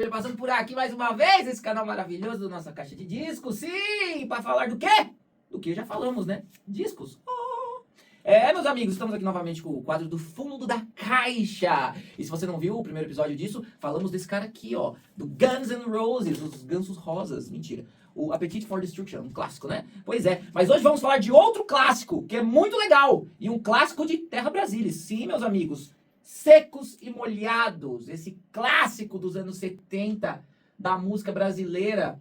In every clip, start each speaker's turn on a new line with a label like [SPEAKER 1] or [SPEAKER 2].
[SPEAKER 1] família, passando por aqui mais uma vez, esse canal maravilhoso do Nossa Caixa de Discos. Sim, para falar do quê? Do que já falamos, né? Discos. Meus amigos, estamos aqui novamente com o quadro do Fundo da Caixa. E se você não viu o primeiro episódio disso, falamos desse cara aqui, ó, do Guns N' Roses, os Gansos Rosas, mentira. O Appetite for Destruction, um clássico, né? Pois é, mas hoje vamos falar de outro clássico, que é muito legal, e um clássico de Terra Brasília. Sim, meus amigos, Secos e Molhados, esse clássico dos anos 70 da música brasileira,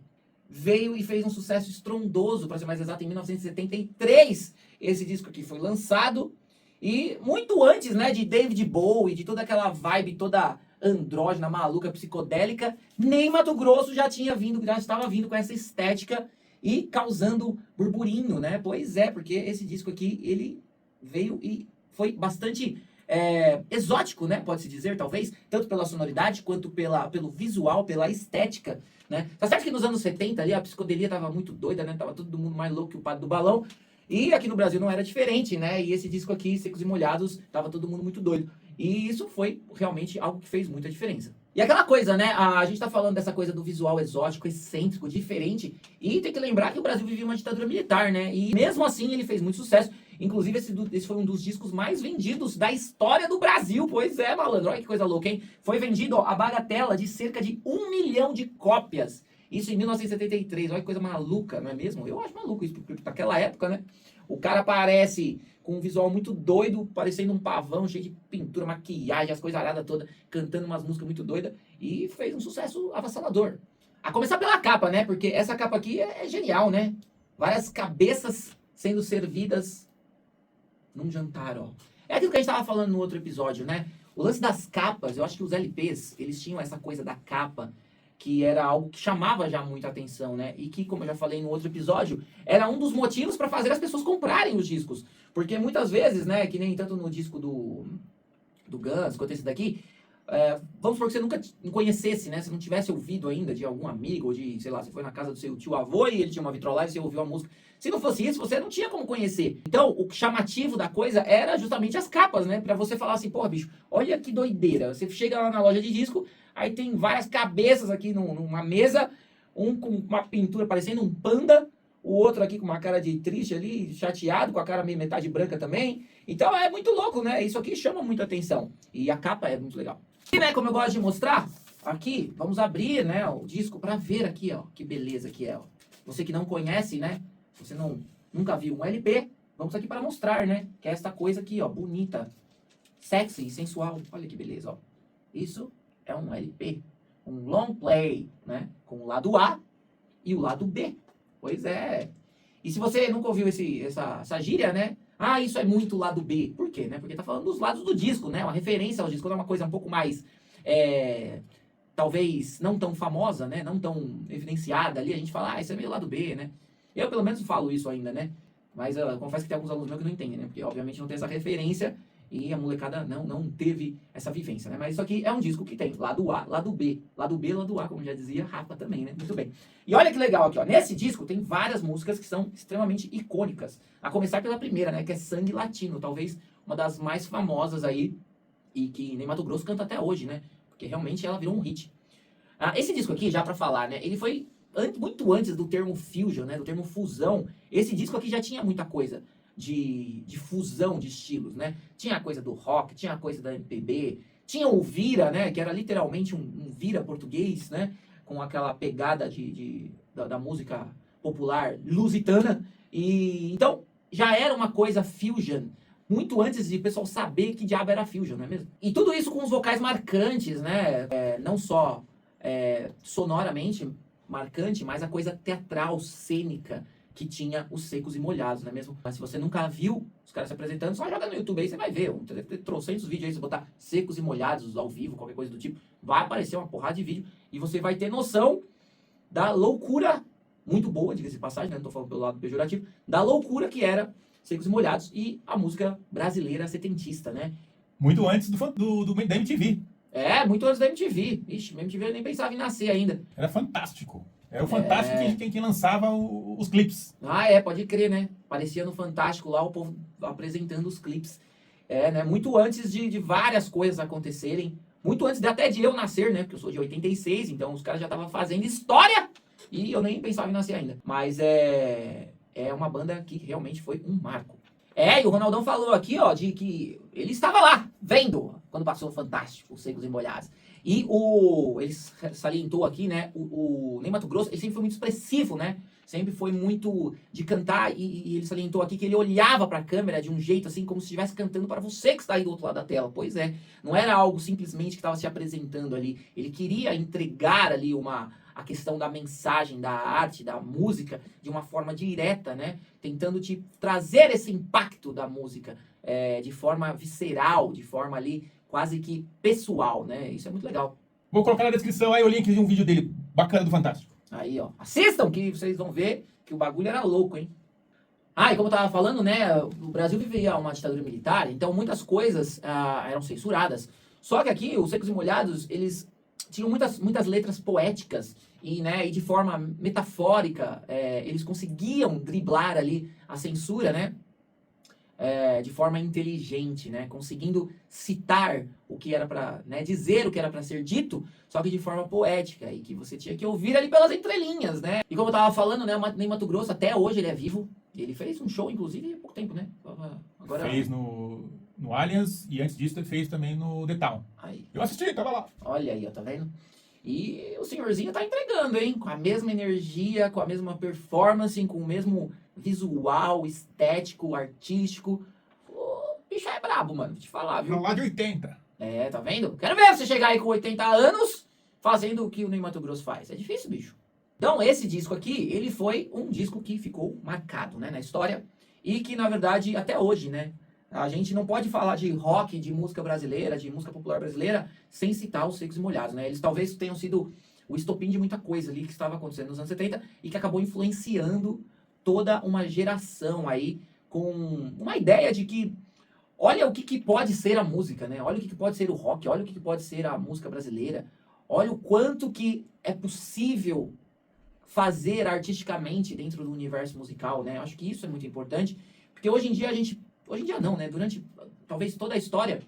[SPEAKER 1] veio e fez um sucesso estrondoso, para ser mais exato, em 1973. Esse disco aqui foi lançado, e muito antes, né, de David Bowie, de toda aquela vibe toda andrógena, maluca, psicodélica, nem Mato Grosso já estava vindo com essa estética e causando burburinho, né? Pois é, porque esse disco aqui, ele veio e foi bastante exótico, né? Pode-se dizer, talvez, tanto pela sonoridade quanto pelo visual, pela estética, né? Tá certo que nos anos 70 ali a psicodelia tava muito doida, né? Tava todo mundo mais louco que o padre do balão. E aqui no Brasil não era diferente, né? E esse disco aqui, Secos e Molhados, tava todo mundo muito doido. E isso foi realmente algo que fez muita diferença. E aquela coisa, né? A gente tá falando dessa coisa do visual exótico, excêntrico, diferente. E tem que lembrar que o Brasil vivia uma ditadura militar, né? E mesmo assim ele fez muito sucesso. Inclusive esse foi um dos discos mais vendidos da história do Brasil. Pois é, malandro. Olha que coisa louca, hein? Foi vendido, ó, a bagatela de cerca de 1 milhão de cópias. Isso em 1973. Olha que coisa maluca, não é mesmo? Eu acho maluco isso, porque naquela época, né? O cara aparece com um visual muito doido, parecendo um pavão, cheio de pintura, maquiagem, as coisas aradas todas, cantando umas músicas muito doidas, e fez um sucesso avassalador. A começar pela capa, né? Porque essa capa aqui é genial, né? Várias cabeças sendo servidas num jantar, ó. É aquilo que a gente tava falando no outro episódio, né? O lance das capas, eu acho que os LPs, eles tinham essa coisa da capa, que era algo que chamava já muita atenção, né? E que, como eu já falei no outro episódio, era um dos motivos para fazer as pessoas comprarem os discos. Porque muitas vezes, né, que nem tanto no disco do Guns, quanto esse daqui, vamos supor que você nunca conhecesse, né? Se não tivesse ouvido ainda de algum amigo, ou de, sei lá, você foi na casa do seu tio-avô e ele tinha uma vitrola e você ouviu a música. Se não fosse isso, você não tinha como conhecer. Então, o chamativo da coisa era justamente as capas, né? Pra você falar assim, porra, bicho, olha que doideira. Você chega lá na loja de disco, aí tem várias cabeças aqui numa mesa, um com uma pintura parecendo um panda, o outro aqui com uma cara de triste ali, chateado, com a cara meio metade branca também. Então é muito louco, né? Isso aqui chama muita atenção. E a capa é muito legal. E, né, como eu gosto de mostrar, aqui, vamos abrir, né, o disco pra ver aqui, ó, que beleza que é, ó. Você que não conhece, né, você nunca viu um LP, vamos aqui para mostrar, né, que é esta coisa aqui, ó, bonita, sexy e sensual. Olha que beleza, ó. Isso é um LP, um long play, né, com o lado A e o lado B. Pois é. E se você nunca ouviu essa gíria, né? Ah, isso é muito lado B. Por quê, né? Porque tá falando dos lados do disco, né? Uma referência ao disco, quando é uma coisa um pouco mais, talvez, não tão famosa, né? Não tão evidenciada ali, a gente fala, ah, isso é meio lado B, né? Eu, pelo menos, falo isso ainda, né? Mas eu confesso que tem alguns alunos meus que não entendem, né? Porque, obviamente, não tem essa referência e a molecada não teve essa vivência, né? Mas isso aqui é um disco que tem lado A, lado B, lado B, lado A, como já dizia Rafa também, né? Muito bem. E olha que legal aqui, ó. Nesse disco tem várias músicas que são extremamente icônicas. A começar pela primeira, né? Que é Sangue Latino, talvez uma das mais famosas aí e que nem Mato Grosso canta até hoje, né? Porque realmente ela virou um hit. Esse disco aqui, já pra falar, né? Ele foi muito antes do termo fusion, né? Do termo fusão. Esse disco aqui já tinha muita coisa de fusão de estilos, né? Tinha a coisa do rock, tinha a coisa da MPB, tinha o vira, né? Que era literalmente um vira português, né? Com aquela pegada da música popular lusitana. E então já era uma coisa fusion, muito antes de o pessoal saber que diabo era fusion, não é mesmo? E tudo isso com os vocais marcantes, né? Não só sonoramente marcante, mas a coisa teatral, cênica, que tinha os Secos e Molhados, não é mesmo? Mas se você nunca viu os caras se apresentando, só joga no YouTube aí, você vai ver. Deve ter trocentos vídeos aí, se botar Secos e Molhados ao vivo, qualquer coisa do tipo, vai aparecer uma porrada de vídeo e você vai ter noção da loucura, muito boa, diga-se de passagem, né? Não tô falando pelo lado pejorativo, da loucura que era Secos e Molhados e a música brasileira setentista, né?
[SPEAKER 2] Muito antes da MTV.
[SPEAKER 1] Muito antes da MTV. Ixi, a MTV eu nem pensava em nascer ainda.
[SPEAKER 2] Era fantástico. Era o Fantástico quem lançava os clipes.
[SPEAKER 1] Pode crer, né? Parecia no Fantástico lá o povo apresentando os clipes. Né? Muito antes de várias coisas acontecerem, Muito antes até de eu nascer, né? Porque eu sou de 86, então os caras já estavam fazendo história e eu nem pensava em nascer ainda. Mas é uma banda que realmente foi um marco. E o Ronaldão falou aqui, ó, de que ele estava lá, vendo, quando passou o Fantástico, os Secos e Molhados. E ele salientou aqui, né, o Ney Matogrosso, ele sempre foi muito expressivo, né? Sempre foi muito de cantar e ele salientou aqui que ele olhava para a câmera de um jeito assim, como se estivesse cantando para você que está aí do outro lado da tela. Pois é, não era algo simplesmente que estava se apresentando ali. Ele queria entregar ali a questão da mensagem, da arte, da música, de uma forma direta, né? Tentando te trazer esse impacto da música de forma visceral, de forma ali quase que pessoal, né? Isso é muito legal.
[SPEAKER 2] Vou colocar na descrição aí o link de um vídeo dele, bacana do Fantástico.
[SPEAKER 1] Aí, ó. Assistam que vocês vão ver que o bagulho era louco, hein? E como eu tava falando, né? O Brasil vivia uma ditadura militar, então muitas coisas eram censuradas. Só que aqui, os Secos e Molhados, eles tinham muitas letras poéticas e de forma metafórica, eles conseguiam driblar ali a censura, né? De forma inteligente, né? Conseguindo citar o que era para, dizer o que era para ser dito, só que de forma poética e que você tinha que ouvir ali pelas entrelinhas, né? E como eu tava falando, né, o Ney Matogrosso até hoje ele é vivo. Ele fez um show, inclusive, há pouco tempo, né? Agora
[SPEAKER 2] fez no Allianz e antes disso ele fez também no The Town.
[SPEAKER 1] Aí.
[SPEAKER 2] Eu assisti, tava lá.
[SPEAKER 1] Olha aí, ó, tá vendo? E o senhorzinho tá entregando, hein? Com a mesma energia, com a mesma performance, com o mesmo visual, estético, artístico. O bicho é brabo, mano. Vou te falar, viu?
[SPEAKER 2] Lá de 80.
[SPEAKER 1] Tá vendo? Quero ver você chegar aí com 80 anos fazendo o que o Ney Matogrosso faz. É difícil, bicho. Então, esse disco aqui, ele foi um disco que ficou marcado, né, na história. E que, na verdade, até hoje, né? A gente não pode falar de rock, de música brasileira, de música popular brasileira, sem citar os Secos e Molhados, né? Eles talvez tenham sido o estopim de muita coisa ali que estava acontecendo nos anos 70 e que acabou influenciando toda uma geração aí com uma ideia de que olha o que pode ser a música, né? Olha o que pode ser o rock, olha o que pode ser a música brasileira. Olha o quanto que é possível fazer artisticamente dentro do universo musical, né? Eu acho que isso é muito importante, porque hoje em dia hoje em dia não, né? Durante talvez toda a história,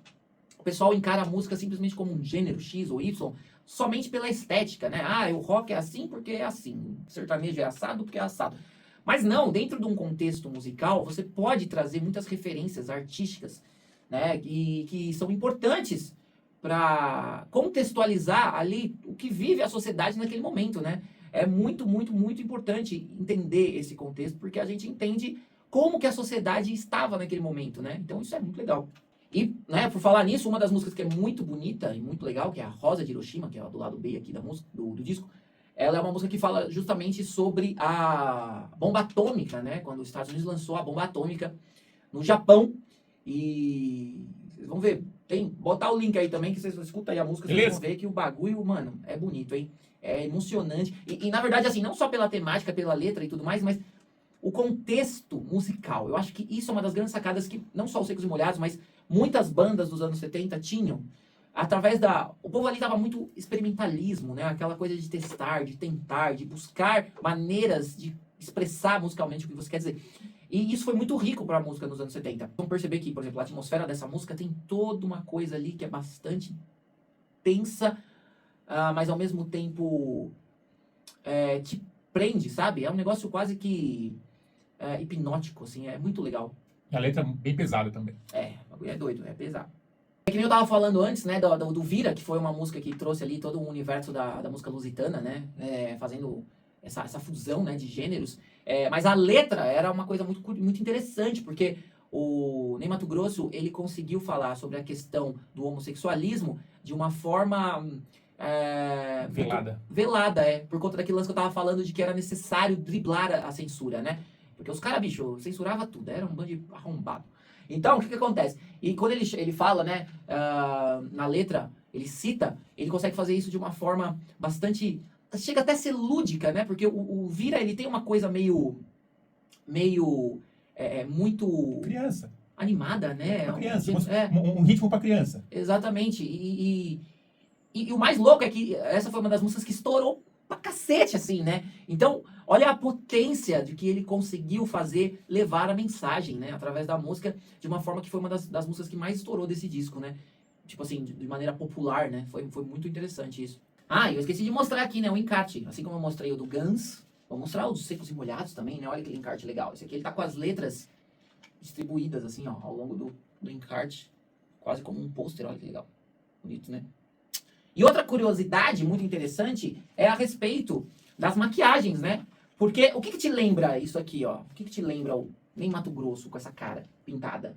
[SPEAKER 1] o pessoal encara a música simplesmente como um gênero X ou Y, somente pela estética, né? O rock é assim porque é assim, o sertanejo é assado porque é assado. Mas não, dentro de um contexto musical, você pode trazer muitas referências artísticas, né? Que são importantes para contextualizar ali o que vive a sociedade naquele momento, né? É muito, muito, muito importante entender esse contexto, porque a gente entende como que a sociedade estava naquele momento, né? Então isso é muito legal. E, né, por falar nisso, uma das músicas que é muito bonita e muito legal, que é a Rosa de Hiroshima, que é do lado B aqui da música, do disco, ela é uma música que fala justamente sobre a bomba atômica, né? Quando os Estados Unidos lançou a bomba atômica no Japão. E vocês vão ver, botar o link aí também, que vocês escutam aí a música, vocês vão ver que o bagulho, mano, é bonito, hein? É emocionante. E na verdade, assim, não só pela temática, pela letra e tudo mais, mas o contexto musical. Eu acho que isso é uma das grandes sacadas que não só os Secos e Molhados, mas muitas bandas dos anos 70 tinham. Através o povo ali tava muito experimentalismo, né? Aquela coisa de testar, de tentar, de buscar maneiras de expressar musicalmente o que você quer dizer. E isso foi muito rico para a música nos anos 70. Vamos perceber que, por exemplo, a atmosfera dessa música tem toda uma coisa ali que é bastante tensa, mas ao mesmo tempo te prende, sabe? É um negócio quase que hipnótico, assim, é muito legal.
[SPEAKER 2] E a letra é bem pesada também.
[SPEAKER 1] O bagulho é doido, é pesado. É que nem eu tava falando antes, né, do Vira, que foi uma música que trouxe ali todo o universo da música lusitana, né, fazendo essa fusão, né, de gêneros. Mas a letra era uma coisa muito, muito interessante, porque o Ney Matogrosso, ele conseguiu falar sobre a questão do homossexualismo de uma forma... velada, por conta daquele lance que eu tava falando de que era necessário driblar a censura, né? Porque os caras, bicho, censurava tudo, era um bando de arrombado. Então, o que acontece? E quando ele fala, né, na letra, ele cita, ele consegue fazer isso de uma forma bastante... Chega até a ser lúdica, né? Porque o Vira, ele tem uma coisa meio muito...
[SPEAKER 2] Criança.
[SPEAKER 1] Animada, né?
[SPEAKER 2] Pra criança, um ritmo pra criança.
[SPEAKER 1] Exatamente. E o mais louco é que essa foi uma das músicas que estourou pra cacete, assim, né? Então, olha a potência de que ele conseguiu fazer, levar a mensagem, né? Através da música, de uma forma que foi uma das músicas que mais estourou desse disco, né? tipo assim, de maneira popular, né? Foi muito interessante isso. Ah, e eu esqueci de mostrar aqui, né, o encarte. Assim como eu mostrei o do Guns, vou mostrar o dos Secos e Molhados também, né? Olha aquele encarte legal. Esse aqui ele tá com as letras distribuídas, assim, ó, ao longo do encarte. Quase como um pôster, olha que legal. Bonito, né? E outra curiosidade muito interessante é a respeito das maquiagens, né? Porque o que te lembra isso aqui, ó? O que te lembra o Ney Matogrosso com essa cara pintada?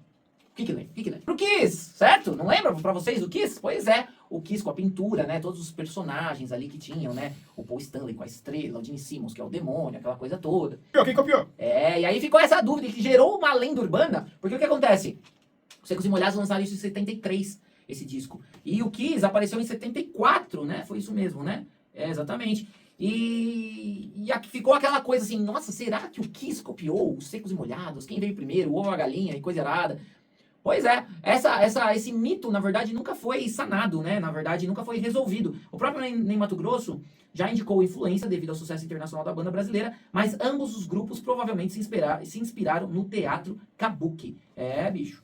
[SPEAKER 1] O que lembra? O que lembra? Pro Kiss, certo? Não lembra pra vocês o Kiss? Pois é, o Kiss com a pintura, né? Todos os personagens ali que tinham, né? O Paul Stanley com a estrela, o Gene Simmons, que é o demônio, aquela coisa toda.
[SPEAKER 2] Quem copiou?
[SPEAKER 1] É, e aí ficou essa dúvida que gerou uma lenda urbana, porque o que acontece? Os Secos e Molhados lançaram isso em 73, esse disco. E o Kiss apareceu em 74, né? Foi isso mesmo, né? É, exatamente. E aqui ficou aquela coisa assim, nossa, será que o Kiss copiou os Secos e Molhados? Quem veio primeiro, o ovo ou a galinha e coisa errada? Pois é, esse mito, na verdade, nunca foi sanado, né? Na verdade, nunca foi resolvido. O próprio Ney Matogrosso já indicou influência devido ao sucesso internacional da banda brasileira, mas ambos os grupos provavelmente se inspiraram no teatro kabuki. É, bicho.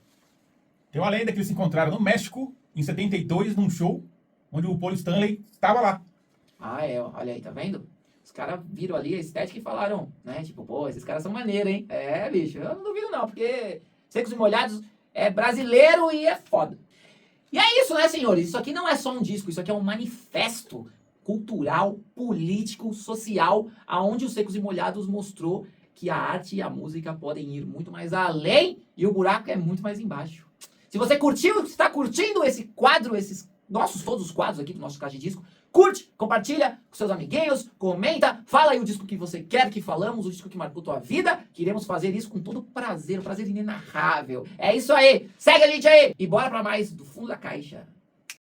[SPEAKER 2] Tem uma lenda que eles se encontraram no México, em 72, num show, onde o Paul Stanley estava lá.
[SPEAKER 1] Ah, é, olha aí, tá vendo? Os caras viram ali a estética e falaram, né? Tipo, pô, esses caras são maneiros, hein? É, bicho, eu não duvido não, porque Secos e Molhados é brasileiro e é foda. E é isso, né, senhores? Isso aqui não é só um disco, isso aqui é um manifesto cultural, político, social, aonde os Secos e Molhados mostrou que a arte e a música podem ir muito mais além e o buraco é muito mais embaixo. Se você curtiu, está curtindo esse quadro, todos os quadros aqui do nosso Caixa de Disco, curte, compartilha com seus amiguinhos, comenta, fala aí o disco que você quer que falamos, o disco que marcou tua vida, que iremos fazer isso com todo prazer, um prazer inenarrável. É isso aí, segue a gente aí e bora pra mais do Fundo da Caixa.